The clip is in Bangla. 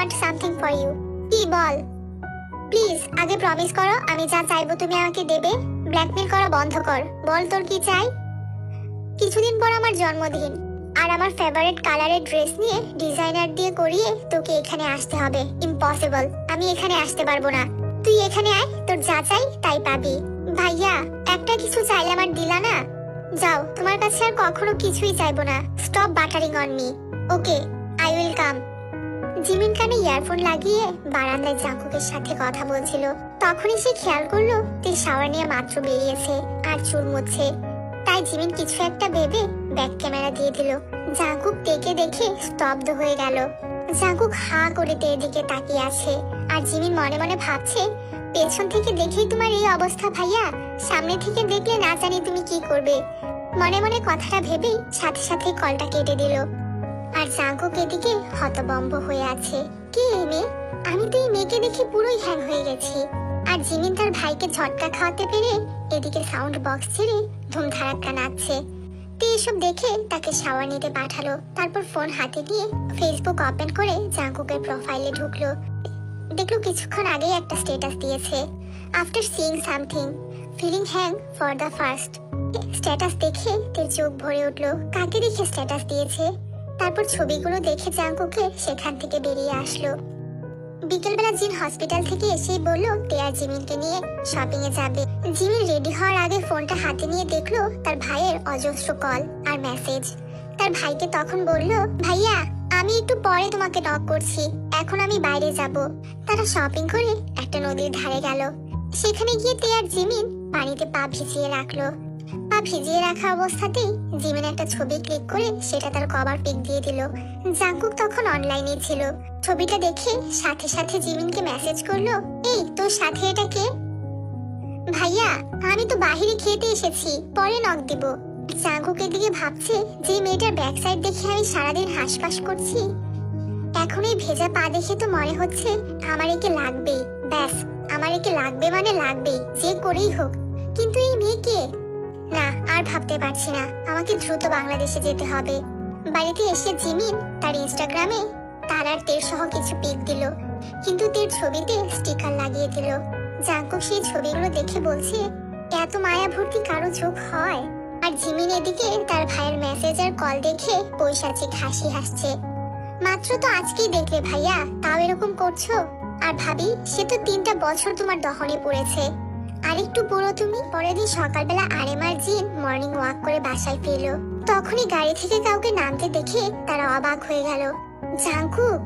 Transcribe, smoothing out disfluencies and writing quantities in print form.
Want something for you. কি বল? প্লিজ আগে প্রমিস করো আমি যা চাইবো তুমি আমাকে দেবে। ব্ল্যাকমেল করা বন্ধ কর, বল তোর কি চাই। কিছুদিন পর আমার জন্মদিন, আর আমার ফেভারিট কালারের ড্রেস নিয়ে ডিজাইনার দিয়ে করিয়ে তোকে এখানে আসতে হবে। ইম্পসিবল, আমি এখানে আসতে পারবো না। তুই এখানে আয়, তোর যা চাই তাই পাবি। ভাইয়া একটা কিছু চাইলে আমার দিলা না। যাও, তোমার কাছে আর কখনো কিছুই চাইবো না। Stop buttering on me. Okay, I will come. Jimin কানে ইয়ারফোন লাগিয়ে বারান্দায় জাঙ্কুকের সাথে কথা বলছিল। তখনই সে খেয়াল করলো তে শাওয়ার নিয়ে মাত্র বেরিয়েছে আর চুল মুছছে। তাই জিমিন কিছু একটা ভেবে ব্যাক ক্যামেরা দিয়ে দিল। জাঙ্কুক তেকে দেখে স্তব্ধ হয়ে গেল। জাঙ্কুক হা করে তের দিকে তাকিয়ে আছে, আর জিমিন মনে মনে ভাবছে, পেছন থেকে দেখেই তোমার এই অবস্থা ভাইয়া, সামনে থেকে দেখলে না জানি তুমি কি করবে। মনে মনে কথাটা ভেবেই সাথে সাথে কলটা কেটে দিল। আর জাঙ্কুক এদিকে হতবম্ব হয়ে আছে। কে এই মেয়ে? আমি তো এই মেয়েকে দেখে পুরোই হ্যাং হয়ে গেছি। আর জিমিন তার ভাইকে ঝটকা খাওয়াতে পেরে এদিকে সাউন্ড বক্স ছেড়ে ধুমধারাক্কা নাচছে। তে এসব দেখে তাকে শাওয়ার নিতে পাঠালো। তারপর ফোন হাতে নিয়ে ফেসবুক ওপেন করে জাঙ্কুকের প্রোফাইলে ঢুকলো। দেখলো কিছুক্ষণ আগেই একটা স্ট্যাটাস দিয়েছে, after seeing something feeling hang for the first. Status দেখে তের চোখ ভরে উঠলো। কাকে দেখে স্ট্যাটাস দিয়েছে? তারপর ছবিগুলো দেখে জাঙ্কুকের সেখান থেকে বেরিয়ে আসলো। বিকেলবেলা জিন হসপিটাল থেকে এসেই বলল তে আর জিমিনকে নিয়ে শপিং এ যাবে। জিমিন রেডি হওয়ার আগে ফোনটা হাতে নিয়ে দেখলো তার ভাইয়ের অজস্র কল আর মেসেজ। তার ভাইকে তখন বলল, ভাইয়া আমি একটু পরে তোমাকে নক করছি, এখন আমি বাইরে যাব। তারা শপিং করে একটা নদীর ধারে গেল। সেখানে গিয়ে তে আর জিমিন পানিতে পা ভিজিয়ে রাখলো। পা ভিজিয়ে রাখা অবস্থাতেই জিমিন একটা ছবি ক্লিক করে সেটা তার কভার পিক দিয়ে দিল। জাঙ্কুক তখন অনলাইনে ছিল। ছবিটা দেখে সাথে সাথে জিমিনকে মেসেজ করলো, এই তোর সাথে এটা কে? ভাইয়া আমি তো বাহিরে খেতে এসেছি, পরে নক দিব। জাঙ্কুকের দিকে ভাবছে, যে মেয়েটার ব্যাক সাইড দেখে আমি সারাদিন হাসপাস করছি, এখন এই ভেজা পা দেখে তো মনে হচ্ছে আমার একে লাগবেই। ব্যাস, আমার একে লাগবে মানে লাগবেই, যে করেই হোক। কিন্তু এই মেয়ে কে? না, আর ভাবতে পারছি না, আমাকে দ্রুত বাংলাদেশে যেতে হবে। বাড়িতে এসে জিমিন তার ইনস্টাগ্রামে তার আর তের সহ কিছু পিক দিল, কিন্তু তের ছবিতে স্টিকার লাগিয়ে দিল। জাঙ্কুক সেই ছবিগুলো দেখে বলছে, এত মায়া ভর্তি কারো চোখ হয়? আর জিমিন এদিকে তার ভাইয়ের মেসেজ আর কল দেখে পৈশাচিক হাসি হাসছে। মাত্র তো আজকেই দেখলে ভাইয়া, তাও এরকম করছো? আর ভাবি, সে তো 3টা বছর তোমার দহনে পড়েছে। আরেকটু বড় তুমি। পরের দিন সকালবেলা আরেম আর জিন মর্নিং ওয়াক করে বাসায় ফিরলো। তখনই গাড়ি থেকে কাউকে নামতে দেখে তারা অবাক হয়ে গেল। জাঙ্কুক!